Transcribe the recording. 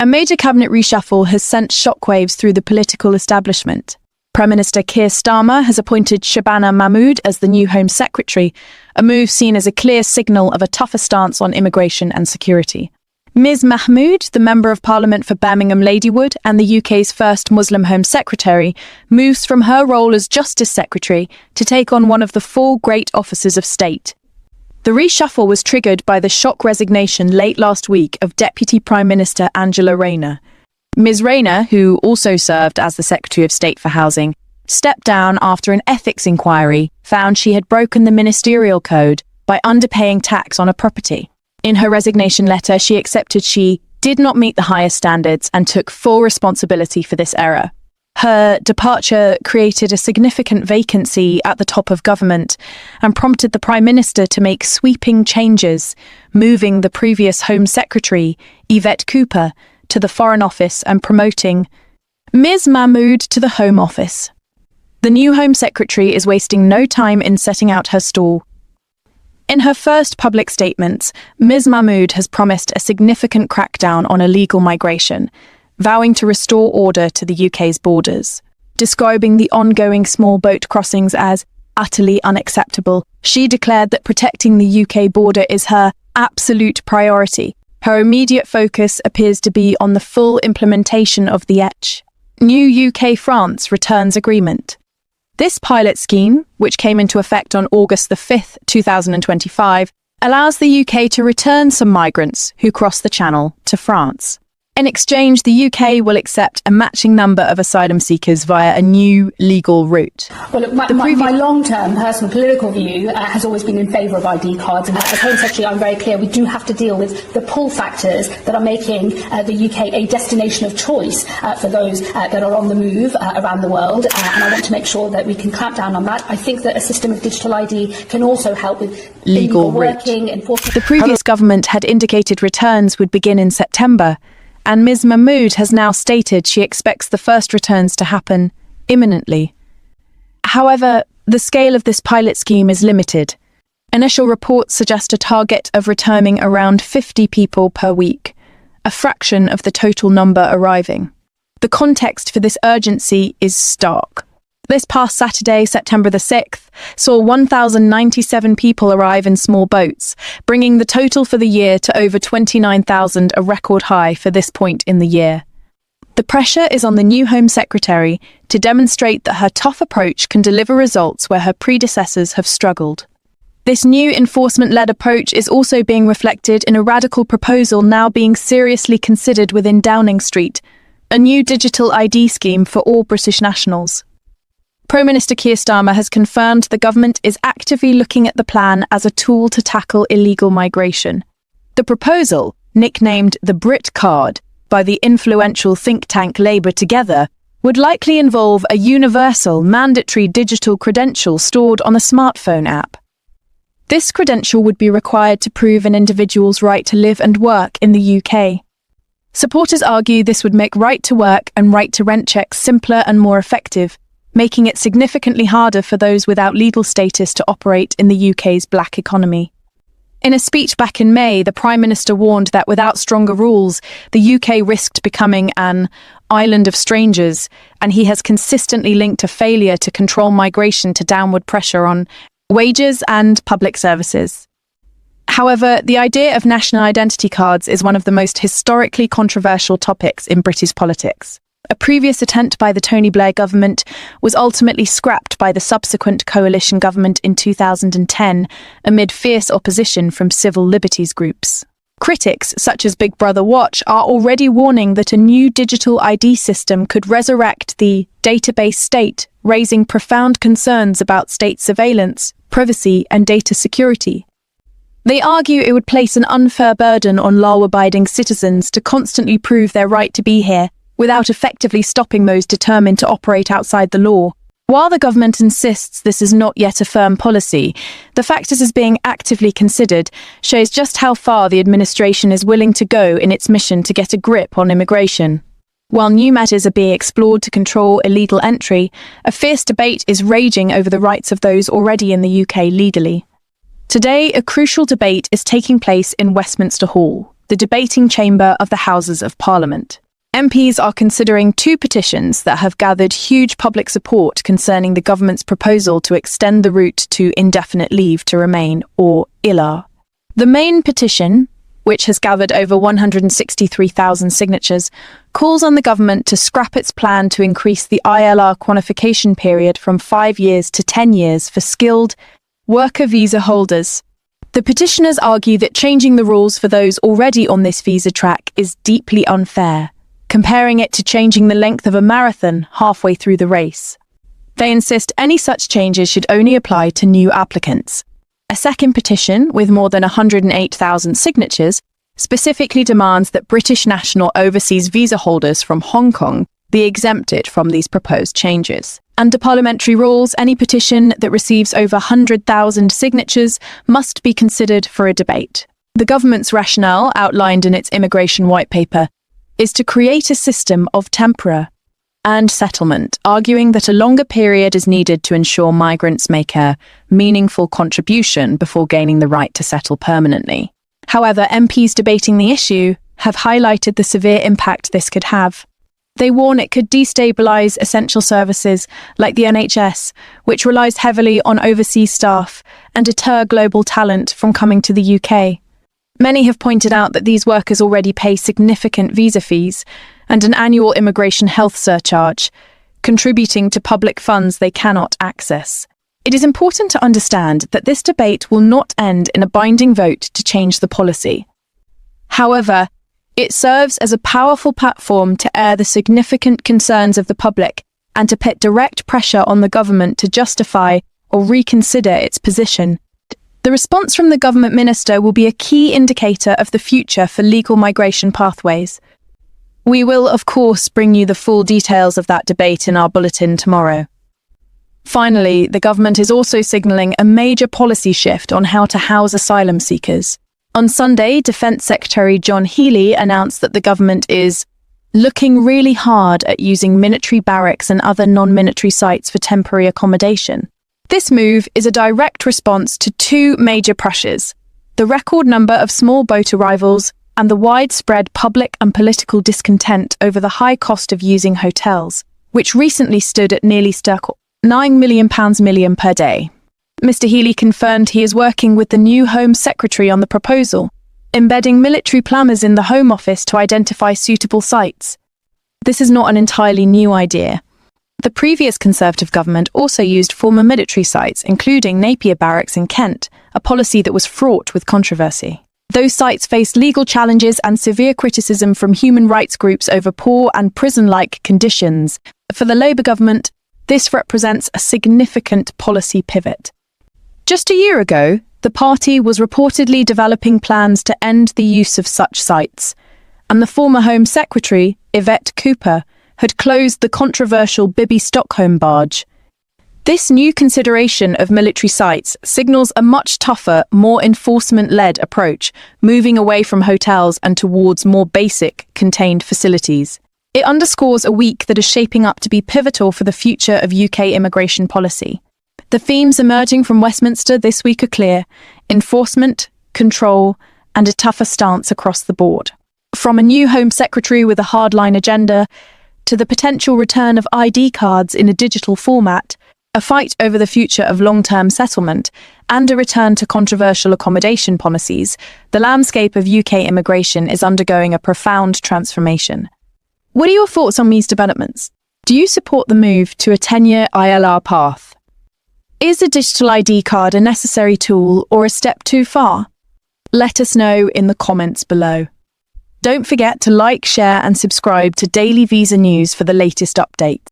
A major cabinet reshuffle has sent shockwaves through the political establishment. Prime Minister Keir Starmer has appointed Shabbana Mahmood as the new Home Secretary, a move seen as a clear signal of a tougher stance on immigration and security. Ms Mahmood, the Member of Parliament for Birmingham Ladywood and the UK's first Muslim Home Secretary, moves from her role as Justice Secretary to take on one of the four great offices of state. The reshuffle was triggered by the shock resignation late last week of Deputy Prime Minister Angela Rayner. Ms Rayner, who also served as the Secretary of State for Housing, stepped down after an ethics inquiry found she had broken the ministerial code by underpaying tax on a property. In her resignation letter, she accepted she did not meet the highest standards and took full responsibility for this error. Her departure created a significant vacancy at the top of government and prompted the Prime Minister to make sweeping changes, moving the previous Home Secretary, Yvette Cooper, to the Foreign Office and promoting Ms Mahmood to the Home Office. The new Home Secretary is wasting no time in setting out her stall. In her first public statements, Ms Mahmood has promised a significant crackdown on illegal migration, vowing to restore order to the UK's borders. Describing the ongoing small boat crossings as utterly unacceptable, she declared that protecting the UK border is her absolute priority. Her immediate focus appears to be on the full implementation of the new UK-France returns agreement. This pilot scheme, which came into effect on August the 5th, 2025, allows the UK to return some migrants who cross the Channel to France. In exchange, the UK will accept a matching number of asylum seekers via a new legal route. Well, look, my long-term personal political view has always been in favour of ID cards, and as Home Secretary I'm very clear we do have to deal with the pull factors that are making the UK a destination of choice for those that are on the move around the world, and I want to make sure that we can clamp down on that. I think that a system of digital ID can also help with legal working, enforcement. The previous government had indicated returns would begin in September, and Ms Mahmood has now stated she expects the first returns to happen imminently. However, the scale of this pilot scheme is limited. Initial reports suggest a target of returning around 50 people per week, a fraction of the total number arriving. The context for this urgency is stark. This past Saturday, September the 6th, saw 1,097 people arrive in small boats, bringing the total for the year to over 29,000, a record high for this point in the year. The pressure is on the new Home Secretary to demonstrate that her tough approach can deliver results where her predecessors have struggled. This new enforcement-led approach is also being reflected in a radical proposal now being seriously considered within Downing Street, a new digital ID scheme for all British nationals. Prime Minister Keir Starmer has confirmed the government is actively looking at the plan as a tool to tackle illegal migration. The proposal, nicknamed the Brit Card by the influential think tank Labour Together, would likely involve a universal, mandatory digital credential stored on a smartphone app. This credential would be required to prove an individual's right to live and work in the UK. Supporters argue this would make right to work and right to rent checks simpler and more effective, making it significantly harder for those without legal status to operate in the UK's black economy. In a speech back in May, the Prime Minister warned that without stronger rules, the UK risked becoming an island of strangers, and he has consistently linked a failure to control migration to downward pressure on wages and public services. However, the idea of national identity cards is one of the most historically controversial topics in British politics. A previous attempt by the Tony Blair government was ultimately scrapped by the subsequent coalition government in 2010 amid fierce opposition from civil liberties groups. Critics, such as Big Brother Watch, are already warning that a new digital ID system could resurrect the database state, raising profound concerns about state surveillance, privacy, and data security. They argue it would place an unfair burden on law-abiding citizens to constantly prove their right to be here, without effectively stopping those determined to operate outside the law. While the government insists this is not yet a firm policy, the fact it is being actively considered shows just how far the administration is willing to go in its mission to get a grip on immigration. While new matters are being explored to control illegal entry, a fierce debate is raging over the rights of those already in the UK legally. Today, a crucial debate is taking place in Westminster Hall. the debating chamber of the Houses of Parliament. MPs are considering two petitions that have gathered huge public support concerning the government's proposal to extend the route to indefinite leave to remain, or ILR. The main petition, which has gathered over 163,000 signatures, calls on the government to scrap its plan to increase the ILR qualification period from 5 years to 10 years for skilled worker visa holders. The petitioners argue that changing the rules for those already on this visa track is deeply unfair, comparing it to changing the length of a marathon halfway through the race. They insist any such changes should only apply to new applicants. A second petition, with more than 108,000 signatures, specifically demands that British national overseas visa holders from Hong Kong be exempted from these proposed changes. Under parliamentary rules, any petition that receives over 100,000 signatures must be considered for a debate. The government's rationale, outlined in its immigration white paper, is to create a system of tempora and settlement, arguing that a longer period is needed to ensure migrants make a meaningful contribution before gaining the right to settle permanently. However, MPs debating the issue have highlighted the severe impact this could have. They warn it could destabilise essential services like the NHS, which relies heavily on overseas staff, and deter global talent from coming to the UK. Many have pointed out that these workers already pay significant visa fees and an annual immigration health surcharge, contributing to public funds they cannot access. It is important to understand that this debate will not end in a binding vote to change the policy. However, it serves as a powerful platform to air the significant concerns of the public and to put direct pressure on the government to justify or reconsider its position. The response from the government minister will be a key indicator of the future for legal migration pathways. We will, of course, bring you the full details of that debate in our bulletin tomorrow. Finally, the government is also signalling a major policy shift on how to house asylum seekers. On Sunday, Defence Secretary John Healey announced that the government is looking really hard at using military barracks and other non-military sites for temporary accommodation. This move is a direct response to two major pressures: the record number of small boat arrivals and the widespread public and political discontent over the high cost of using hotels, which recently stood at nearly £9 million per day. Mr. Healey confirmed he is working with the new Home Secretary on the proposal, embedding military plumbers in the Home Office to identify suitable sites. This is not an entirely new idea. The previous Conservative government also used former military sites, including Napier Barracks in Kent, a policy that was fraught with controversy. Those sites faced legal challenges and severe criticism from human rights groups over poor and prison-like conditions. For the Labour government, this represents a significant policy pivot. Just a year ago, the party was reportedly developing plans to end the use of such sites, and the former Home Secretary, Yvette Cooper, had closed the controversial Bibby Stockholm barge. This new consideration of military sites signals a much tougher, more enforcement-led approach, moving away from hotels and towards more basic, contained facilities. It underscores a week that is shaping up to be pivotal for the future of UK immigration policy. The themes emerging from Westminster this week are clear: enforcement, control, and a tougher stance across the board. From a new Home Secretary with a hardline agenda, to the potential return of ID cards in a digital format, a fight over the future of long-term settlement, and a return to controversial accommodation policies, the landscape of UK immigration is undergoing a profound transformation. What are your thoughts on these developments? Do you support the move to a 10-year ILR path? Is a digital ID card a necessary tool or a step too far? Let us know in the comments below. Don't forget to like, share and subscribe to Daily Visa News for the latest updates.